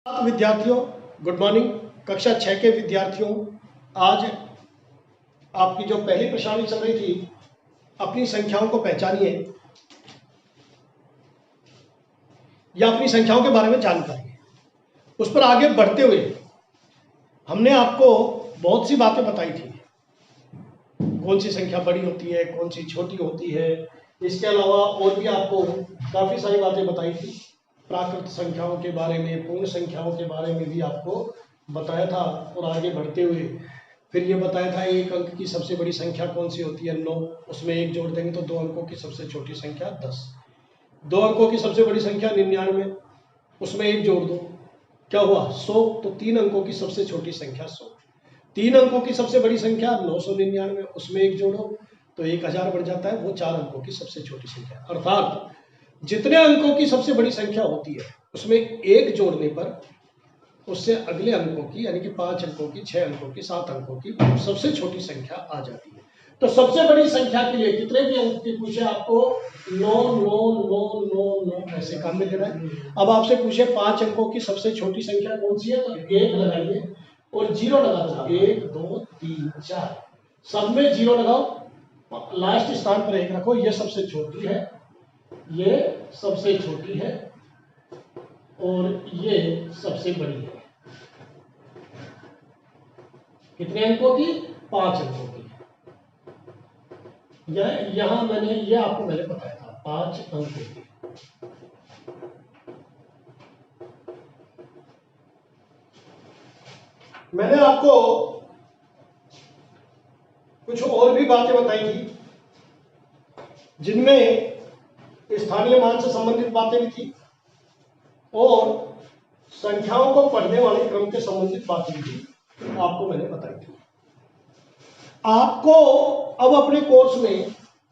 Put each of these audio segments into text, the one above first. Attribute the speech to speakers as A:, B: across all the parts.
A: विद्यार्थियों, good morning. कक्षा 6 के विद्यार्थियों, आज आपकी जो पहली प्रश्नावली चल रही थी, अपनी संख्याओं को पहचानिए या अपनी संख्याओं के बारे में जानकारी, उस पर आगे बढ़ते हुए हमने आपको बहुत सी बातें बताई थी। कौन सी संख्या बड़ी होती है, कौन सी छोटी होती है। इसके अलावा और भी आपको काफ़ी सारी बातें बताई थी। प्राकृत संख्याओं के बारे में, पूर्ण संख्याओं के बारे में भी आपको बताया था। और आगे बढ़ते हुए फिर ये बताया था एक अंक की सबसे बड़ी संख्या कौन सी होती है, 9। उसमें एक जोड़ देंगे तो 2 अंकों की सबसे छोटी संख्या 10। 2 अंकों की सबसे बड़ी संख्या 99, उसमें एक जोड़ दो, क्या हुआ 100। तो 3 अंकों की सबसे छोटी संख्या 100। 3 अंकों की सबसे बड़ी संख्या 999, उसमें एक जोड़ो तो 1000 बढ़ जाता है, वो 4 अंकों की सबसे छोटी संख्या। अर्थात जितने अंकों की सबसे बड़ी संख्या होती है उसमें एक जोड़ने पर उससे अगले अंकों की, यानी कि 5 अंकों की, 6 अंकों की, 7 अंकों की सबसे छोटी संख्या आ जाती है। तो सबसे बड़ी संख्या के लिए कितने भी अंक की पूछे आपको 9 9 9 9 9 ऐसे काम में देना है। अब आपसे पूछे 5 अंकों की सबसे छोटी संख्या कौन सी है, तो 1 लगाइए और 0 लगा दो। 1 2 3 4, सब में 0 लगाओ, लास्ट स्थान पर 1 रखो। ये सबसे छोटी है, ये सबसे छोटी है और ये सबसे बड़ी है। कितने अंकों की? 5 अंकों की। यहां मैंने आपको बताया था 5 अंकों की। मैंने आपको कुछ और भी बातें बताई थी जिनमें स्थानीय मान से संबंधित बातें भी थी और संख्याओं को पढ़ने वाले क्रम के संबंधित बातें भी थी, आपको मैंने बताई थी। आपको अब अपने कोर्स में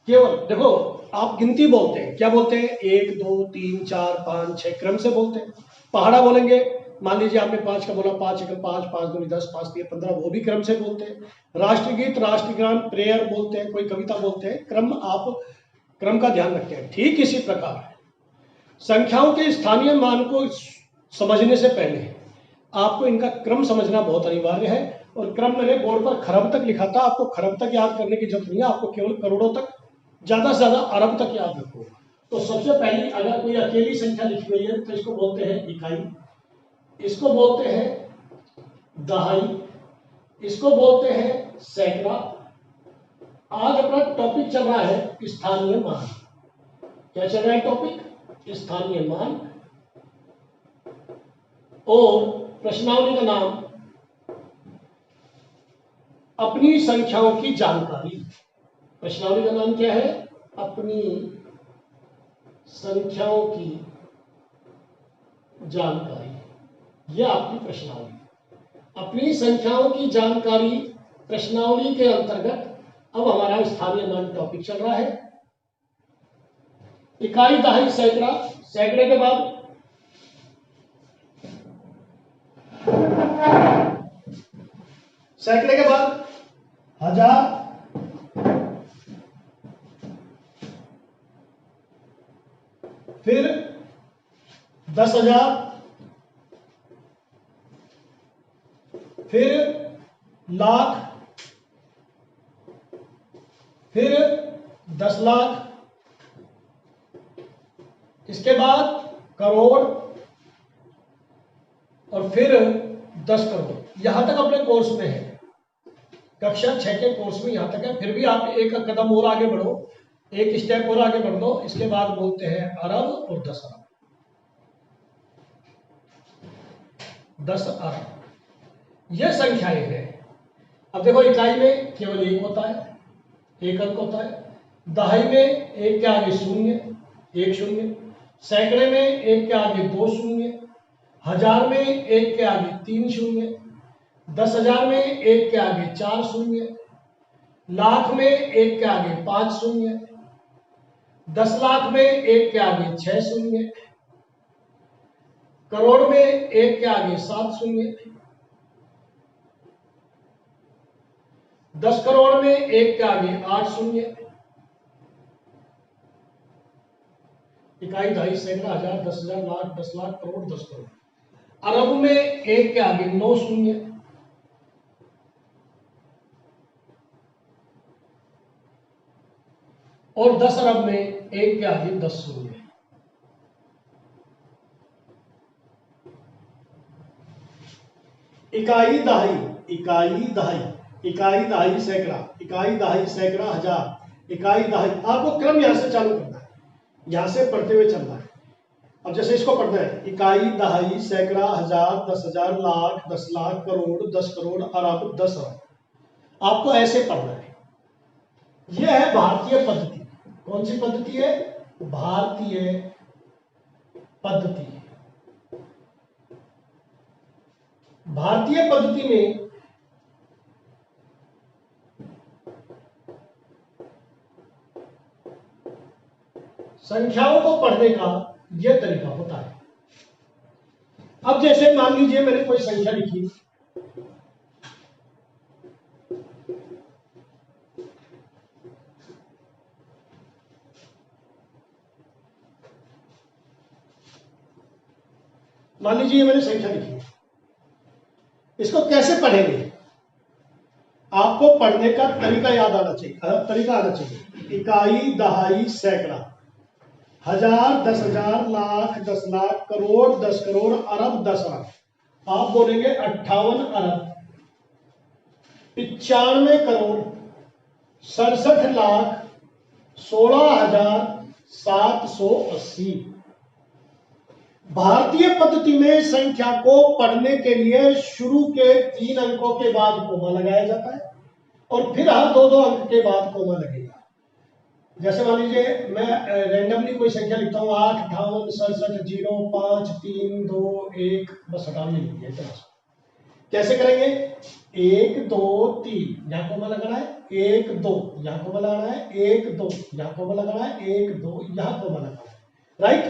A: केवल देखो, आप गिनती बोलते हैं, क्या बोलते हैं? 1 2 3 4 5 6 क्रम से बोलते हैं। पहाड़ा बोलेंगे, मान लीजिए आपने 5 का बोला, 5 1 5 5 2 10 5 3 15, वो भी क्रम से बोलते हैं। राष्ट्रगीत, राष्ट्रगान, प्रेयर बोलते हैं, कोई कविता बोलते हैं, क्रम, आप क्रम का ध्यान रखते हैं। ठीक इसी प्रकार संख्याओं के स्थानीय मान को समझने से पहले आपको इनका क्रम समझना बहुत अनिवार्य है। और क्रम मैंने बोर्ड पर खरब तक लिखा था, आपको खरब तक याद करने की जरूरत नहीं है, आपको केवल करोड़ों तक, ज्यादा से ज्यादा अरब तक याद रखो। तो सबसे पहले अगर कोई अकेली संख्या लिखी हुई है तो इसको बोलते हैं इकाई, इसको बोलते हैं दहाई, इसको बोलते हैं सैकड़ा। आज अपना टॉपिक चल रहा है स्थानीय मान। क्या चल रहा है टॉपिक? स्थानीय मान। और प्रश्नावली का नाम अपनी संख्याओं की जानकारी। प्रश्नावली का नाम क्या है? अपनी संख्याओं की जानकारी। यह आपकी प्रश्नावली। अपनी संख्याओं की जानकारी प्रश्नावली के अंतर्गत अब हमारा स्थानीय मान टॉपिक चल रहा है। इकाई, दहाई, सैकड़ा, सैकड़े के बाद हजार, फिर 10,000, फिर लाख, फिर 10 लाख, इसके बाद करोड़ और फिर 10 करोड़। यहां तक अपने कोर्स में है, कक्षा 6 के कोर्स में यहां तक है। फिर भी आप एक कदम और आगे बढ़ो, एक स्टेप और आगे बढ़ दो। इसके बाद बोलते हैं अरब और 10 अरब। 10 अरब ये संख्याएं हैं। अब देखो, इकाई में केवल 1 होता है, 1 अंक होता है। दहाई में 1 के आगे शून्य, 1 शून्य। सैकड़े में 1 के आगे 2 शून्य। हजार में 1 के आगे 3 शून्य। 10,000 में 1 के आगे 4 शून्य। लाख में 1 के आगे 5 शून्य। 10 लाख में 1 के आगे 6 शून्य। करोड़ में 1 के आगे 7 शून्य। 10 करोड़ में 1 के आगे 8 शून्य। इकाई, दहाई, सैकड़ा, हजार, 10,000, लाख, 10 लाख, करोड़, 10 करोड़। अरब में एक के आगे 9 शून्य, और 10 अरब में एक के आगे 10 शून्य। इकाई दहाई, इकाई दहाई, इकाई दहाई सैकड़ा, इकाई दहाई सैकड़ा हजार, इकाई दहाई। आपको क्रम यहां से चालू करना है, यहां से पढ़ते हुए चलना है। अब जैसे इसको पढ़ना है, इकाई दहाई सैकड़ा हजार, 10,000, लाख, 10 लाख, करोड़, 10 करोड़, अरब, 10 अरब। आपको ऐसे पढ़ना है। यह है भारतीय पद्धति। कौन सी पद्धति है? भारतीय पद्धति। भारतीय पद्धति में संख्याओं को पढ़ने का यह तरीका होता है। अब जैसे मान लीजिए मैंने कोई संख्या लिखी, मान लीजिए मैंने संख्या लिखी, इसको कैसे पढ़ेंगे? आपको पढ़ने का तरीका याद आना चाहिए, तरीका आना चाहिए। इकाई दहाई सैकड़ा, हजार, 10,000, लाख, 10 लाख, करोड़, 10 करोड़, अरब, 10 अरब। आप बोलेंगे 58 अरब 95 करोड़ 67 लाख 16,780। भारतीय पद्धति में संख्या को पढ़ने के लिए शुरू के 3 अंकों के बाद कोमा लगाया जाता है और फिर हर 2-2 अंक के बाद कोमा लगेगा। जैसे मान लीजिए मैं रैंडमली कोई संख्या लिखता हूं, 8, 58, 67, 0, 5, 3, 2, 1, बस हटाने लिखिए। कैसे करेंगे? 1, 2, 3, यहां कोमा लगाना है, 1, 2, यहां कोमा लगाना है, 1, 2, यहां कोमा लगाना है, 1, 2, यहां कोमा लगाना है। राइट?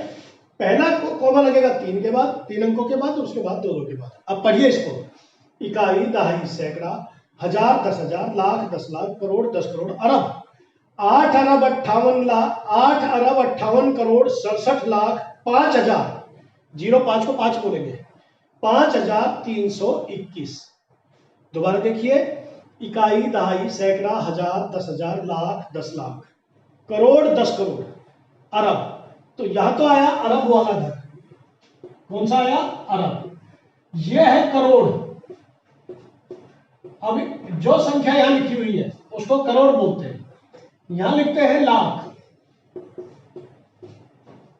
A: पहला कोमा लगेगा 3 के बाद, 3 अंकों के बाद, और उसके बाद 2-2 के बाद। अब पढ़िए इसको। इकाई दहाई सैकड़ा, हजार, 10,000, लाख, 10 लाख, करोड़, 10 करोड़, अरब। 8 अरब 58 लाख, 8 अरब 58 करोड़ 67 लाख 5,000, 05 को 5 बोलेंगे, 5,321। दोबारा देखिए, इकाई दहाई सैकड़ा, हजार, 10,000, लाख, 10 लाख, करोड़, 10 करोड़, अरब। तो यहां तो आया अरब वाला घर। कौन सा आया? अरब। यह है करोड़। अब जो संख्या यहां लिखी हुई है उसको करोड़ बोलते हैं। यहां लिखते हैं लाख,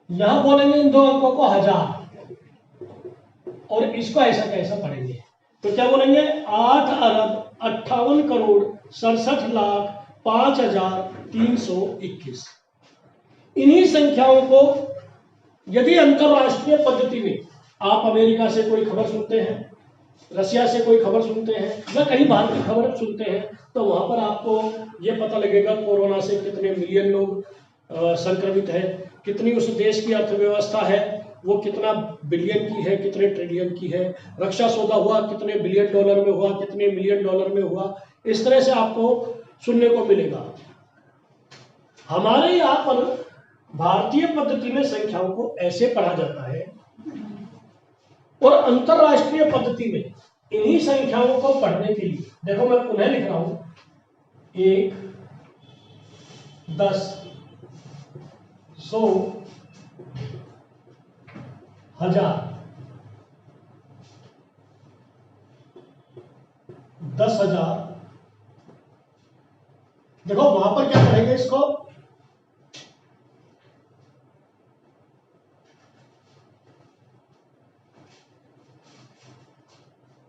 A: यहां बोलेंगे इन 2 अंकों को हजार, और इसको ऐसा कैसा पढ़ेंगे? तो क्या बोलेंगे? 8 अरब 58 करोड़ 67 लाख 5,321। इन्हीं संख्याओं को यदि अंतरराष्ट्रीय पद्धति में आप अमेरिका से कोई खबर सुनते हैं, रशिया से कोई खबर सुनते हैं, या कहीं बाहर की खबर सुनते हैं, तो वहां पर आपको यह पता लगेगा कोरोना से कितने मिलियन लोग संक्रमित हैं, कितनी उस देश की अर्थव्यवस्था है, वो कितना बिलियन की है, कितने ट्रिलियन की है, रक्षा सौदा हुआ कितने बिलियन डॉलर में हुआ, कितने मिलियन डॉलर में हुआ। इस तरह से आपको सुनने को मिलेगा। हमारे यहाँ पर भारतीय पद्धति में संख्याओं को ऐसे पढ़ा जाता है, और अंतरराष्ट्रीय पद्धति में इन्हीं संख्याओं को पढ़ने के लिए, देखो मैं पुनः लिख रहा हूं, 1, 10, 100, 1000, 10,000। देखो वहां पर क्या करेंगे इसको?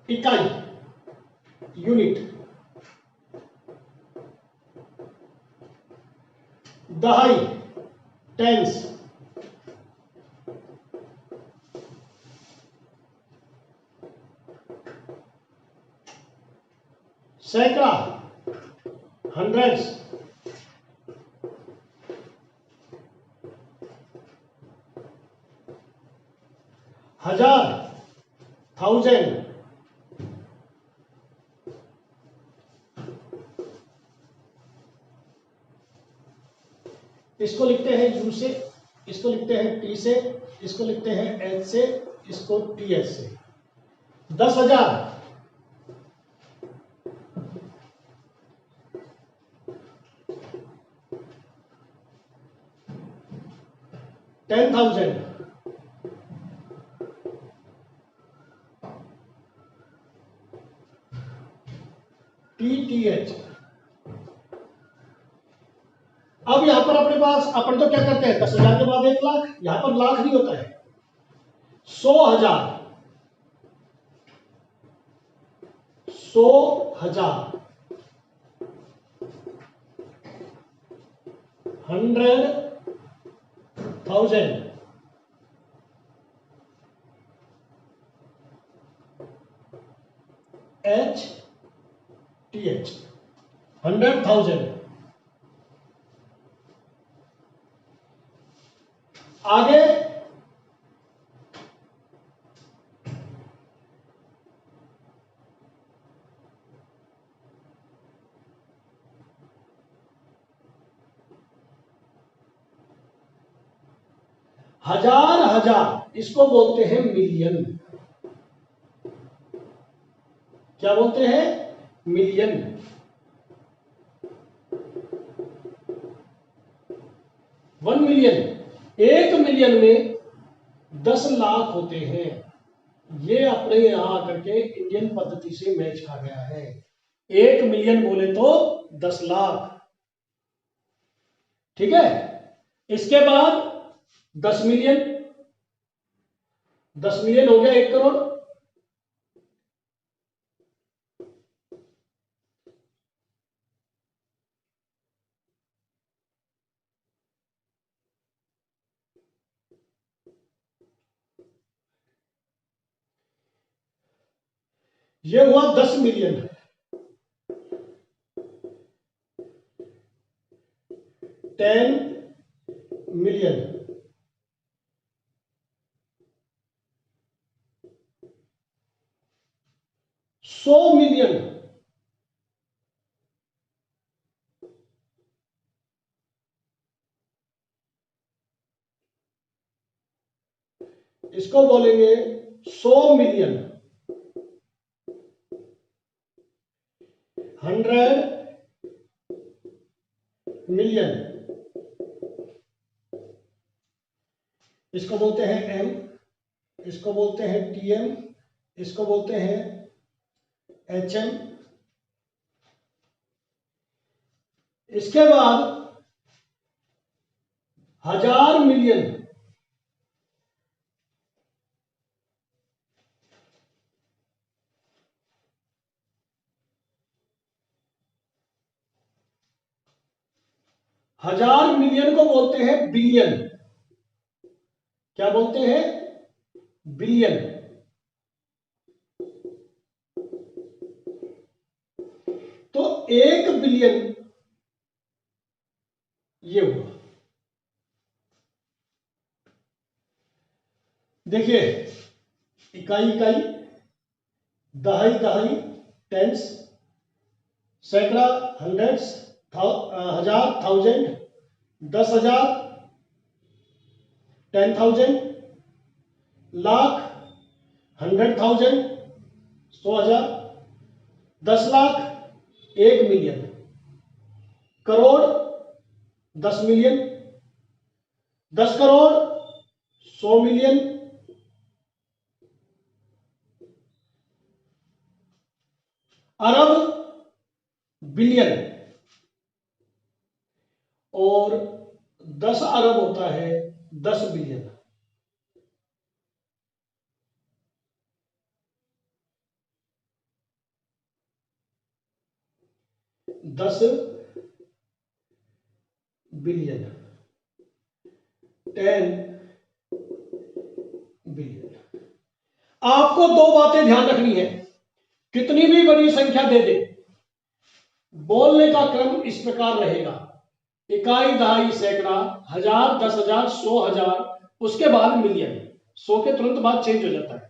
A: इकाई, यूनिट, दहाई, टेंस, सैकड़ा, हंड्रेड्स, हजार, थाउजेंड, इसको लिखते हैं यू से, इसको लिखते हैं टी से, इसको लिखते हैं एच से, इसको टी एच से। 10,000, 10,000, TTH। अब यहां पर अपने पास, अपन तो क्या करते हैं 10,000 के बाद 1,00,000, यहां पर लाख नहीं होता है, 100,000, 100,000, 100,000, HTH, 100,000। आगे 1,000, इसको बोलते हैं मिलियन। क्या बोलते हैं? मिलियन। 1 मिलियन, 1 मिलियन में 10 लाख होते हैं। ये अपने यहां आकर के इंडियन पद्धति से मैच खा गया है। 1 मिलियन बोले तो 10 लाख, ठीक है। इसके बाद 10 मिलियन, 10 मिलियन हो गया 1 करोड़। ये हुआ 10 मिलियन। 10 मिलियन, 100 मिलियन, इसको बोलेंगे 100 मिलियन, 100 मिलियन, इसको बोलते हैं एम, इसको बोलते हैं टीएम, इसको बोलते हैं एचएम। इसके बाद 1,000 मिलियन, 1,000 मिलियन को बोलते हैं बिलियन। क्या बोलते हैं? बिलियन। तो 1 बिलियन ये हुआ। देखिए, इकाई इकाई, दहाई दहाई, टेंस, सैकड़ा, हंड्रेड्स, हजार, thousand, 10,000, 10,000, lakh, 100,000, 100,000, 10 lakh, 1 million, crore, 10 million, 10 crore, 100 million, अरब, बिलियन, और 10 अरब होता है 10 बिलियन। दस बिलियन, 10 बिलियन। आपको दो बातें ध्यान रखनी है। कितनी भी बड़ी संख्या दे दे, बोलने का क्रम इस प्रकार रहेगा: इकाई, दहाई, सैकड़ा, हजार, 10,000, 100,000, उसके बाद मिलियन। 100 के तुरंत बाद चेंज हो जाता है,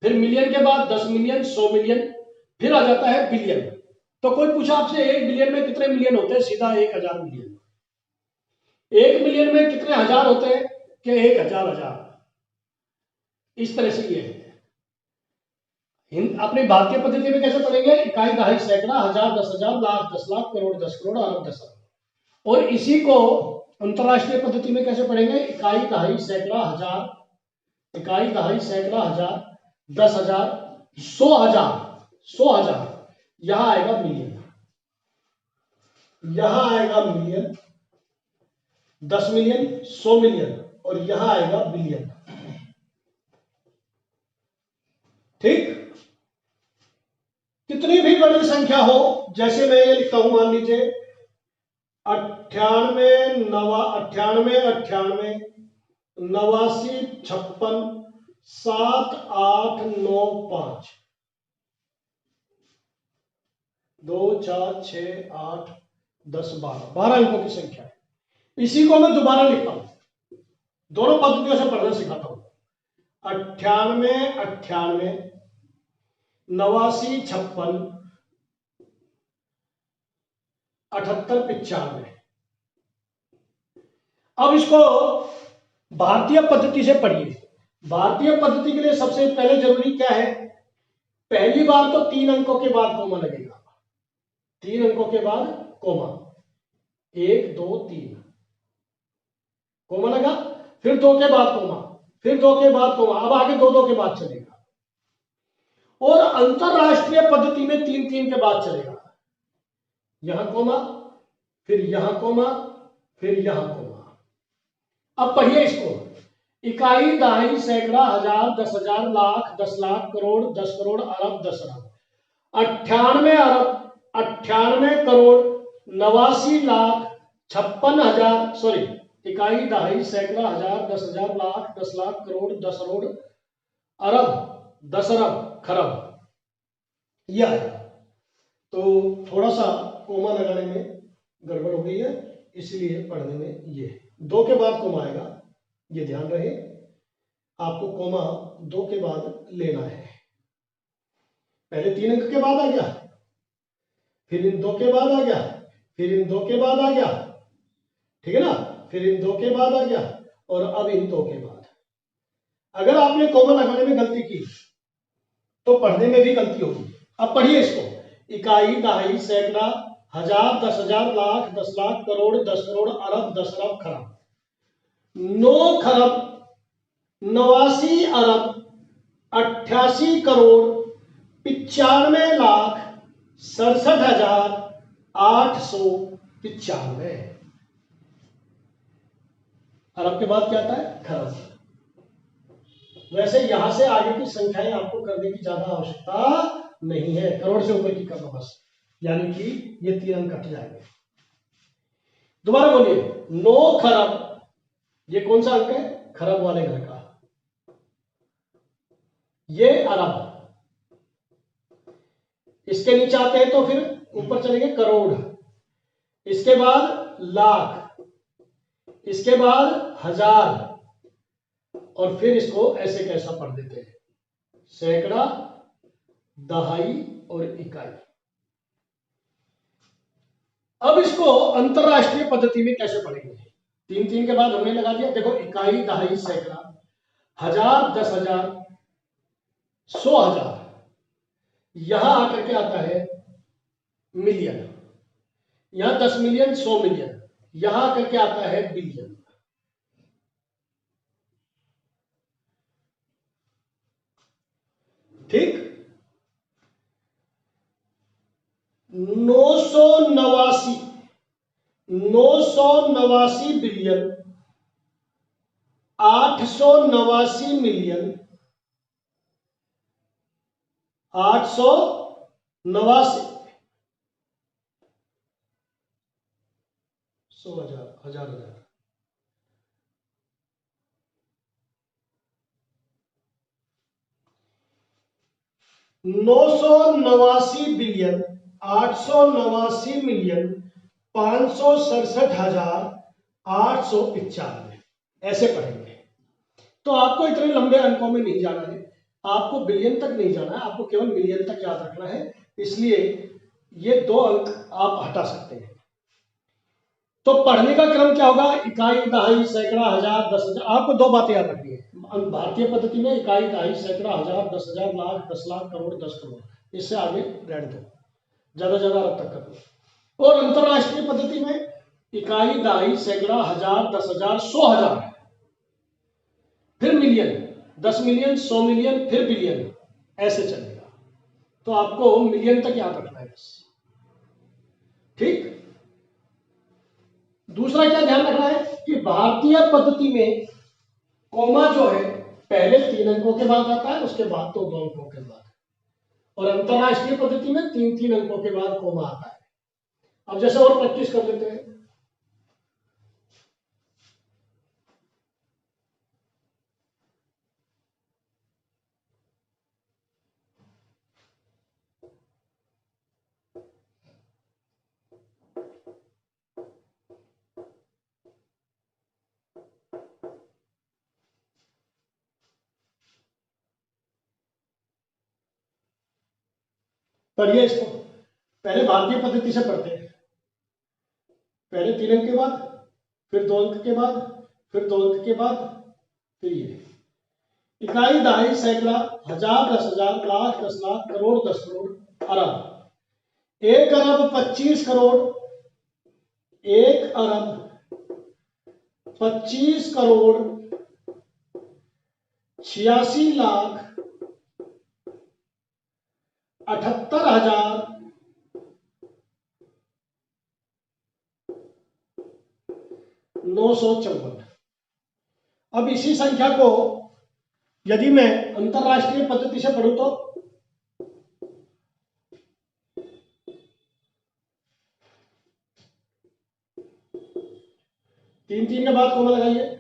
A: फिर मिलियन के बाद 10 मिलियन, 100 मिलियन, फिर आ जाता है बिलियन। तो कोई पूछा आपसे 1 बिलियन में कितने मिलियन होते हैं, सीधा 1,000 मिलियन। 1 मिलियन में कितने हजार होते हैं कि 1,000 हजार। इस तरह से ये है। अपनी भारतीय पद्धति में कैसे पढ़ेंगे? इकाई, दहाई, सैकड़ा, हजार, 10,000, लाख, 10 लाख, करोड़, 10 करोड़, अरब, 10 अरब। और इसी को अंतरराष्ट्रीय पद्धति में कैसे पढ़ेंगे? इकाई, दहाई, सैकड़ा, हजार, इकाई, दहाई, सैकड़ा, हजार, 10,000, 100,000, 100,000, यहां आएगा मिलियन, यहां आएगा मिलियन, 10 मिलियन, 100 मिलियन, और यहां आएगा बिलियन। ठीक? कितनी भी बड़ी संख्या हो, जैसे मैं ये लिखता हूं, मान लीजिए 98, 98, 98, 89, 56, 7, 8, 9, 5, 2, 4, 6, 8, 10, 12 अंकों की संख्या है। इसी को मैं दोबारा लिखता हूं, दोनों पद्धतियों से पढ़ना सिखाता हूं। 98, 98, 89, 56, 78, 95। अब इसको भारतीय पद्धति से पढ़िए। भारतीय पद्धति के लिए सबसे पहले जरूरी क्या है? पहली बार तो 3 अंकों के बाद कोमा लगेगा, 3 अंकों के बाद कोमा, 1, 2, 3 कोमा लगा, फिर 2 के बाद कोमा, फिर 2 के बाद कोमा, अब आगे 2, 2 के बाद चलेगा। और अंतरराष्ट्रीय पद्धति में 3, 3 के बाद चलेगा, यहां कोमा, फिर यहां कोमा, फिर यहां कोमा। अब पढ़िए इसको, इकाई, दहाई, सैकड़ा, हजार, 10,000, लाख, 10 लाख, करोड़, 10 करोड़, अरब, 10 अरब, 98 अरब, 98 करोड़, 89 लाख, 56,000, सॉरी, इकाई, दहाई, सैकड़ा, हजार, 10,000, लाख, 10 लाख, करोड़, 10 करोड़, अरब, 10 अरब, खरब, यह है। तो थोड़ा सा कोमा लगाने में गड़बड़ हो गई है, इसलिए पढ़ने में ये 2 के बाद कोमा आएगा, ये ध्यान रहे, आपको कोमा 2 के बाद लेना है। पहले 3 अंक के बाद आ गया, फिर इन 2 के बाद आ गया, फिर इन 2 के बाद आ गया, ठीक है ना, फिर इन 2 के बाद आ गया, और अब इन 2 के बाद। अगर आपने कोमा लगाने में गलती की तो पढ़ने में भी गलती होगी। अब पढ़िए इसको, इकाई, दहाई, सैकड़ा, हजार, 10,000, लाख, 10 लाख, करोड़, 10 करोड़, अरब, 10 अरब, खरब, 9 खरब, 89 अरब, 88 करोड़, 95 लाख, 67,895। अरब के बाद क्या आता है? खरब। वैसे यहां से आगे की संख्याएं आपको करने की ज्यादा आवश्यकता नहीं है, करोड़ से ऊपर की करना बस, यानी कि ये 3 अंक कट जाएंगे। दोबारा बोलिए, 9 खरब, ये कौन सा अंक है? खरब वाले घर का, ये अरब, इसके नीचे आते हैं तो फिर ऊपर चलेंगे करोड़, इसके बाद लाख, इसके बाद हजार, और फिर इसको ऐसे कैसा पढ़ देते हैं, सैकड़ा, दहाई और इकाई। अब इसको अंतरराष्ट्रीय पद्धति में कैसे पढ़ेंगे? 3, 3 के बाद हमने लगा दिया, देखो, इकाई, दहाई, सैकड़ा, हजार, 10,000, 100,000, यहां आकर के आता है मिलियन, यहां 10 मिलियन, 100 मिलियन, यहां आकर के आता है बिलियन। ठीक? 989 बिलियन, 889 मिलियन, 889, 100,000, हजार, 989 बिलियन, 889 मिलियन, 567,895, ऐसे पढ़ेंगे। तो आपको इतने लंबे अंकों में नहीं जाना है, आपको बिलियन तक नहीं जाना है, आपको केवल मिलियन तक याद रखना है, इसलिए ये 2 अंक आप हटा सकते हैं। तो पढ़ने का क्रम क्या होगा? इकाई, दहाई, सैकड़ा, हजार, 10,000। आपको दो बातें याद रखनी है भारतीय पद्धति में, इकाई, दहाई, सैकड़ा, हजार, 10,000, लाख, 10 लाख, करोड़, 10 करोड़। इससे आगे रहने दो, ज्यादा ज्यादा अर्थ तक कर लो। और अंतरराष्ट्रीय पद्धति में इकाई, दहाई, सैकड़ा, हजार, 10,000, 100,000, फिर मिलियन, 10 मिलियन, 100 मिलियन, फिर बिलियन, ऐसे चलेगा। तो आपको मिलियन तक याद रखना है बस, ठीक। दूसरा क्या ध्यान रखना है कि भारतीय पद्धति में कोमा जो है पहले 3 अंकों के बाद आता है, उसके बाद तो 2 अंकों के बाद। और अंतरराष्ट्रीय पद्धति में 3-3 अंकों के बाद कोमा आता है। अब जैसे और प्रैक्टिस कर लेते हैं। पढ़िए इसको, पहले भारतीय पद्धति से पढ़ते हैं। पहले 3 अंक के बाद, फिर 2 अंक के बाद, फिर 2 अंक के बाद, फिर ये इकाई, दहाई, सैकड़ा, हजार, 10,000, लाख, 10 लाख, करोड़, 10 करोड़, अरब। 1 अरब 25 करोड़, 1 अरब 25 करोड़ 86 लाख 78,000 954। अब इसी संख्या को यदि मैं अंतरराष्ट्रीय पद्धति से पढ़ूं तो 3-3 के बाद कोमा लगाइए।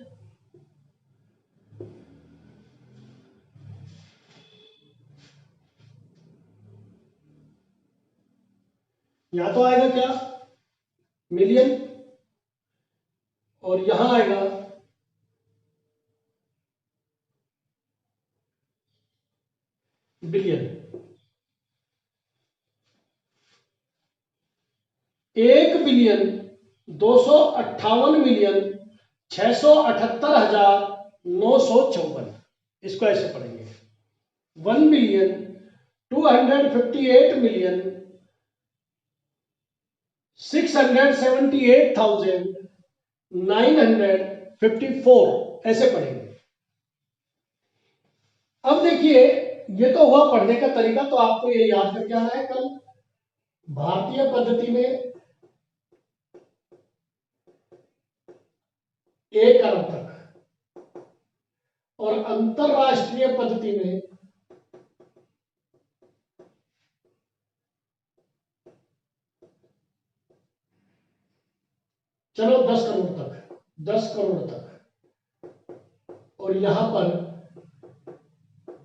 A: यहां तो आएगा क्या? मिलियन, और यहां आएगा बिलियन। 1 बिलियन 258,678,954। इसको ऐसे पढ़ेंगे 1,258,678,954, ऐसे पढ़ेंगे। अब देखिए, ये तो हुआ पढ़ने का तरीका, तो आपको ये याद करके आना है कल भारतीय पद्धति में 1 अरब तक और अंतरराष्ट्रीय पद्धति में 10 करोड़ तक, 10 करोड़ तक। और यहां पर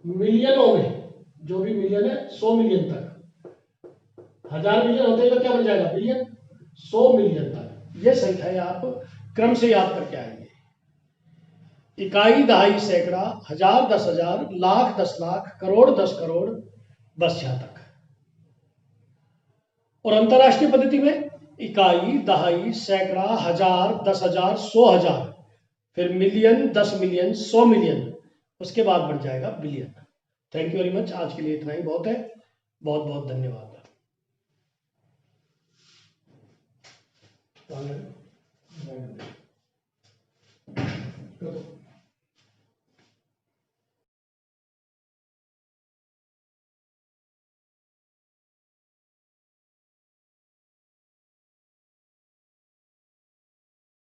A: मिलियनों में, जो भी मिलियन है 100 मिलियन तक, 1000 मिलियन होते हैं तो क्या बन जाएगा? बिलियन। 100 मिलियन तक ये संख्याएं आप क्रम से याद करके आएंगे। इकाई, दहाई, सैकड़ा, हजार, 10,000, लाख, 10 लाख, करोड़, 10 करोड़, बस यहां तक। और अंतरराष्ट्रीय पद्धति में इकाई, दहाई, सैकड़ा, हजार, 10,000, 100,000, फिर मिलियन, 10 मिलियन, 100 मिलियन, उसके बाद बढ़ जाएगा billion. Thank you very much. आज के लिए इतना ही बहुत है। बहुत बहुत धन्यवाद।